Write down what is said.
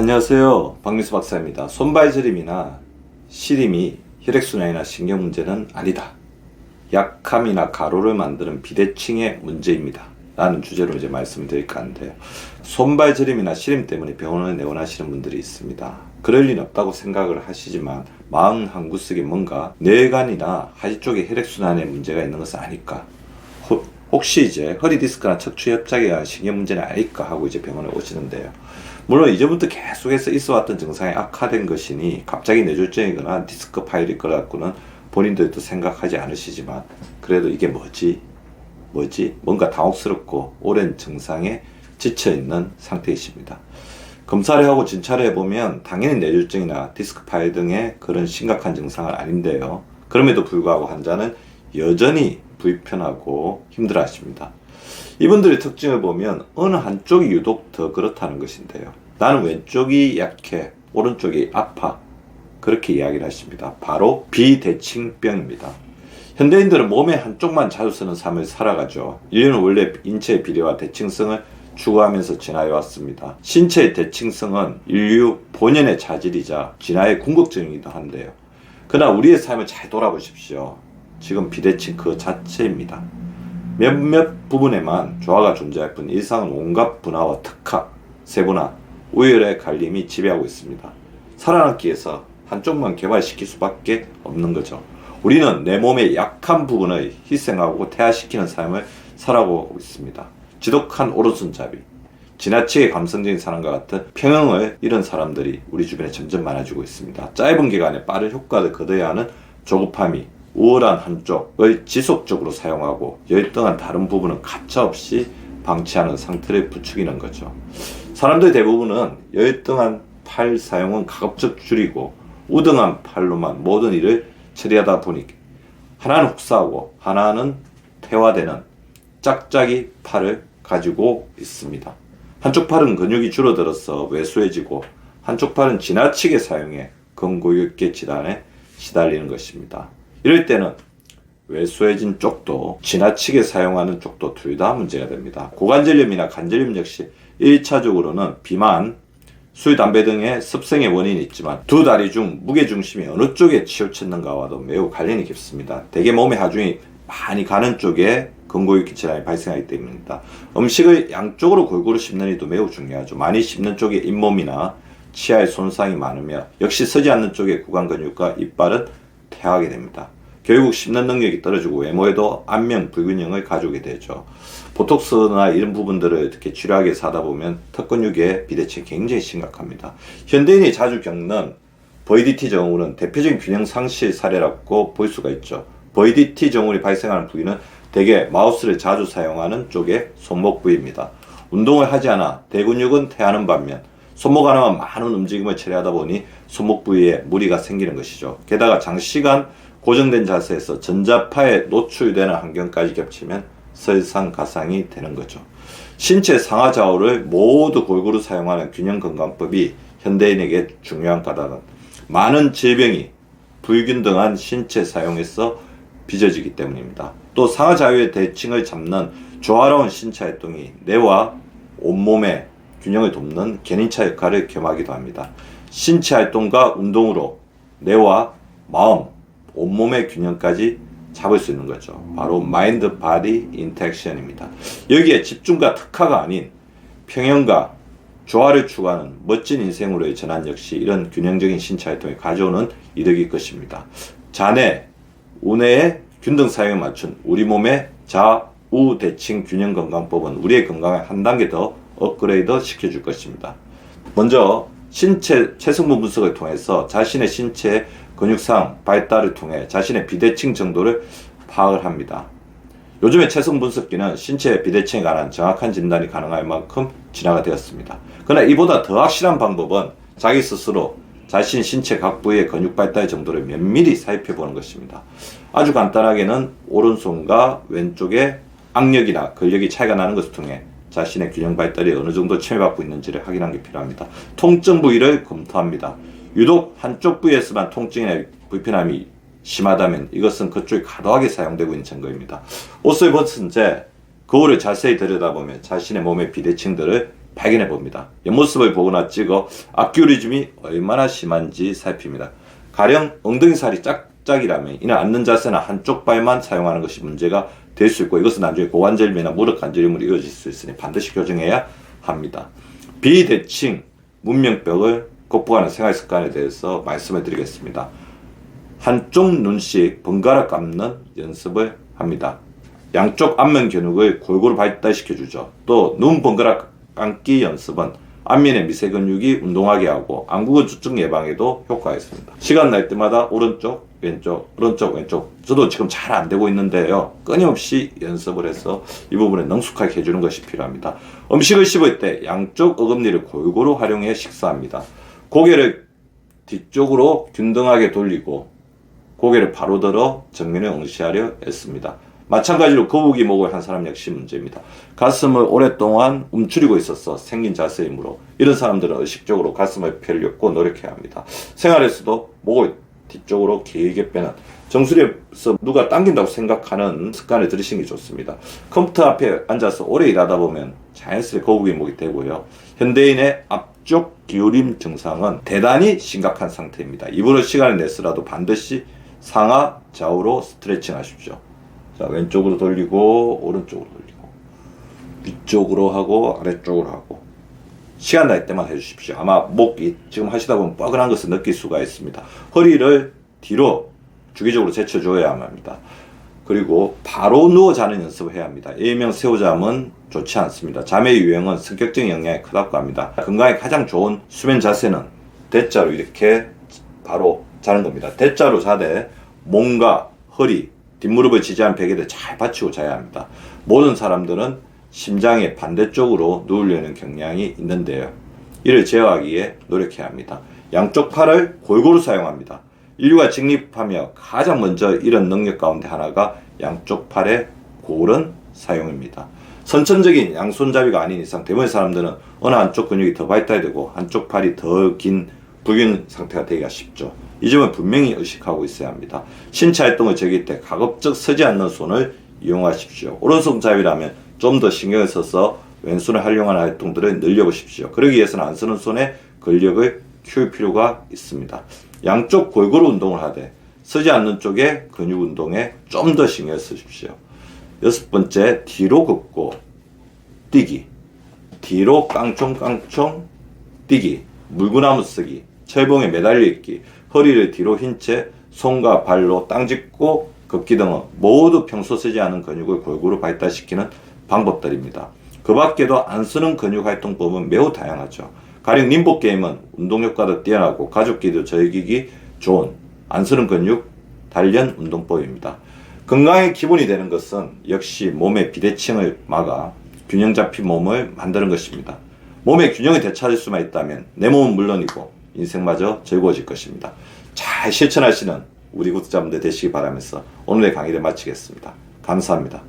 안녕하세요. 박미수 박사입니다. 손발 저림이나 시림이 혈액순환이나 신경 문제는 아니다. 약함이나 가로를 만드는 비대칭의 문제입니다. 라는 주제로 이제 말씀을 드릴까 하는데요. 손발 저림이나 시림 때문에 병원을 내원하시는 분들이 있습니다. 그럴 리는 없다고 생각을 하시지만 마음 한구석에 뭔가 뇌관이나 하지 쪽에 혈액순환에 문제가 있는 것은 아닐까. 혹시 이제 허리 디스크나 척추 협착에 의한 신경 문제는 아닐까 하고 이제 병원에 오시는데요. 물론 이전부터 계속해서 있어왔던 증상이 악화된 것이니 갑자기 뇌졸중이거나 디스크 파일일 것 같고는 본인들도 생각하지 않으시지만 그래도 이게 뭐지? 뭔가 당혹스럽고 오랜 증상에 지쳐있는 상태이십니다. 검사를 하고 진찰을 해보면 당연히 뇌졸중이나 디스크 파일 등의 그런 심각한 증상은 아닌데요. 그럼에도 불구하고 환자는 여전히 불편하고 힘들어 하십니다. 이분들의 특징을 보면 어느 한쪽이 유독 더 그렇다는 것인데요. 나는 왼쪽이 약해, 오른쪽이 아파. 그렇게 이야기를 하십니다. 바로 비대칭병입니다. 현대인들은 몸의 한쪽만 자주 쓰는 삶을 살아가죠. 인류는 원래 인체의 비례와 대칭성을 추구하면서 진화해왔습니다. 신체의 대칭성은 인류 본연의 자질이자 진화의 궁극적이기도 한데요. 그러나 우리의 삶을 잘 돌아보십시오. 지금 비대칭 그 자체입니다. 몇몇 부분에만 조화가 존재할 뿐 일상은 온갖 분화와 특화, 세분화, 우열의 갈림이 지배하고 있습니다. 살아남기 위해서 한쪽만 개발시킬 수밖에 없는 거죠. 우리는 내 몸의 약한 부분을 희생하고 퇴화시키는 삶을 살아가고 있습니다. 지독한 오른손잡이, 지나치게 감성적인 사람과 같은 평형을 잃은 사람들이 우리 주변에 점점 많아지고 있습니다. 짧은 기간에 빠른 효과를 거둬야 하는 조급함이 우월한 한쪽을 지속적으로 사용하고 열등한 다른 부분은 가차없이 방치하는 상태를 부추기는 거죠. 사람들 대부분은 열등한 팔 사용은 가급적 줄이고 우등한 팔로만 모든 일을 처리하다 보니 하나는 혹사하고 하나는 퇴화되는 짝짝이 팔을 가지고 있습니다. 한쪽 팔은 근육이 줄어들어서 왜소해지고 한쪽 팔은 지나치게 사용해 근골격계 질환에 시달리는 것입니다. 이럴 때는 왜소해진 쪽도 지나치게 사용하는 쪽도 둘 다 문제가 됩니다. 고관절염이나 관절염 역시 1차적으로는 비만, 술, 담배 등의 습성의 원인이 있지만 두 다리 중 무게중심이 어느 쪽에 치우쳤는가와도 매우 관련이 깊습니다. 대개 몸의 하중이 많이 가는 쪽에 근골격계 질환이 발생하기 때문입니다. 음식을 양쪽으로 골고루 씹는 일도 매우 중요하죠. 많이 씹는 쪽에 잇몸이나 치아에 손상이 많으며 역시 서지 않는 쪽의 구강근육과 이빨은 퇴화하게 됩니다. 결국 씹는 능력이 떨어지고 외모에도 안면 불균형을 가져오게 되죠. 보톡스나 이런 부분들을 이렇게 치료하기 위해서 하다 보면 턱 근육의 비대칭이 굉장히 심각합니다. 현대인이 자주 겪는 VDT 증후군은 대표적인 균형 상실 사례라고 볼 수가 있죠. VDT 증후군이 발생하는 부위는 대개 마우스를 자주 사용하는 쪽의 손목 부위입니다. 운동을 하지 않아 대근육은 퇴하는 반면 손목 하나만 많은 움직임을 처리하다 보니 손목 부위에 무리가 생기는 것이죠. 게다가 장시간 고정된 자세에서 전자파에 노출되는 환경까지 겹치면 설상가상이 되는 거죠. 신체 상하 좌우를 모두 골고루 사용하는 균형 건강법이 현대인에게 중요한 까닭은 많은 질병이 불균등한 신체 사용에서 빚어지기 때문입니다. 또 상하 좌우의 대칭을 잡는 조화로운 신체 활동이 뇌와 온몸의 균형을 돕는 견인차 역할을 겸하기도 합니다. 신체 활동과 운동으로 뇌와 마음, 온몸의 균형까지 잡을 수 있는 거죠. 바로 마인드 바디 인터랙션입니다. 여기에 집중과 특화가 아닌 평형과 조화를 추구하는 멋진 인생으로의 전환 역시 이런 균형적인 신체 활동이 가져오는 이득일 것입니다. 자뇌, 우뇌의 균등 사용에 맞춘 우리 몸의 좌우 대칭 균형 건강법은 우리의 건강을 한 단계 더 업그레이드 시켜줄 것입니다. 먼저 신체 체성분 분석을 통해서 자신의 신체 근육상 발달을 통해 자신의 비대칭 정도를 파악을 합니다. 요즘의 체성 분석기는 신체 비대칭에 관한 정확한 진단이 가능할 만큼 진화가 되었습니다. 그러나 이보다 더 확실한 방법은 자기 스스로 자신 신체 각 부위의 근육 발달 정도를 면밀히 살펴보는 것입니다. 아주 간단하게는 오른손과 왼쪽의 악력이나 근력이 차이가 나는 것을 통해 자신의 균형 발달이 어느 정도 침해받고 있는지를 확인하는 게 필요합니다. 통증 부위를 검토합니다. 유독 한쪽 부위에서만 통증이나 불편함이 심하다면 이것은 그쪽이 과도하게 사용되고 있는 증거입니다. 옷을 벗은 채 거울을 자세히 들여다보면 자신의 몸의 비대칭들을 발견해 봅니다. 옆모습을 보거나 찍어 아큐리즘이 얼마나 심한지 살핍니다. 가령 엉덩이 살이 짝짝이라면 이는 앉는 자세나 한쪽 발만 사용하는 것이 문제가 될 수 있고 이것은 나중에 고관절염이나 무릎 관절염으로 이어질 수 있으니 반드시 교정해야 합니다. 비대칭 문명병을 극복하는 생활 습관에 대해서 말씀을 드리겠습니다. 한쪽 눈씩 번갈아 감는 연습을 합니다. 양쪽 안면 근육을 골고루 발달시켜 주죠. 또 눈 번갈아 감기 연습은 안면의 미세 근육이 운동하게 하고 안구근주증 예방에도 효과가 있습니다. 시간 날 때마다 오른쪽, 왼쪽, 오른쪽, 왼쪽. 저도 지금 잘 안 되고 있는데요. 끊임없이 연습을 해서 이 부분에 능숙하게 해주는 것이 필요합니다. 음식을 씹을 때 양쪽 어금니를 골고루 활용해 식사합니다. 고개를 뒤쪽으로 균등하게 돌리고 고개를 바로 들어 정면에 응시하려 했습니다. 마찬가지로 거북이 목을 한 사람 역시 문제입니다. 가슴을 오랫동안 움츠리고 있어서 생긴 자세이므로 이런 사람들은 의식적으로 가슴을 펴려고 노력해야 합니다. 생활에서도 목을 뒤쪽으로 길게 빼는 정수리에서 누가 당긴다고 생각하는 습관을 들이시는 게 좋습니다. 컴퓨터 앞에 앉아서 오래 일하다 보면 자연스레 거북이 목이 되고요. 현대인의 앞쪽 기울임 증상은 대단히 심각한 상태입니다. 입으로 시간을 내서라도 반드시 상하 좌우로 스트레칭 하십시오. 자, 왼쪽으로 돌리고 오른쪽으로 돌리고 위쪽으로 하고 아래쪽으로 하고 시간 날 때만 해주십시오. 아마 목이 지금 하시다 보면 뻐근한 것을 느낄 수가 있습니다. 허리를 뒤로 주기적으로 제쳐줘야 합니다. 그리고 바로 누워 자는 연습을 해야 합니다. 일명 새우잠은 좋지 않습니다. 잠의 유형은 성격적인 영향이 크다고 합니다. 건강에 가장 좋은 수면 자세는 대자로 이렇게 바로 자는 겁니다. 대자로 자되 몸과 허리, 뒷무릎을 지지한 베개를 잘 받치고 자야 합니다. 모든 사람들은 심장의 반대쪽으로 누우려는 경향이 있는데요. 이를 제어하기 위해 노력해야 합니다. 양쪽 팔을 골고루 사용합니다. 인류가 직립하며 가장 먼저 이런 능력 가운데 하나가 양쪽 팔의 고른 사용입니다. 선천적인 양손잡이가 아닌 이상 대부분의 사람들은 어느 한쪽 근육이 더 발달되고 한쪽 팔이 더 긴 불균 상태가 되기가 쉽죠. 이 점을 분명히 의식하고 있어야 합니다. 신체 활동을 즐길 때 가급적 서지 않는 손을 이용하십시오. 오른손잡이라면 좀 더 신경을 써서 왼손을 활용하는 활동들을 늘려보십시오. 그러기 위해서는 안 쓰는 손에 근력을 키울 필요가 있습니다. 양쪽 골고루 운동을 하되 서지 않는 쪽의 근육 운동에 좀 더 신경을 쓰십시오. 6번째, 뒤로 긋고 뛰기. 뒤로 깡총깡총 뛰기. 물구나무 쓰기. 철봉에 매달려 있기. 허리를 뒤로 흰 채 손과 발로 땅 짚고 걷기 등은 모두 평소 쓰지 않은 근육을 골고루 발달시키는 방법들입니다. 그 밖에도 안 쓰는 근육 활동법은 매우 다양하죠. 가령 림보 게임은 운동 효과도 뛰어나고 가족끼리도 즐기기 좋은 안 쓰는 근육 단련 운동법입니다. 건강의 기본이 되는 것은 역시 몸의 비대칭을 막아 균형 잡힌 몸을 만드는 것입니다. 몸의 균형을 되찾을 수만 있다면 내 몸은 물론이고 인생마저 즐거워질 것입니다. 잘 실천하시는 우리 구독자분들 되시기 바라면서 오늘의 강의를 마치겠습니다. 감사합니다.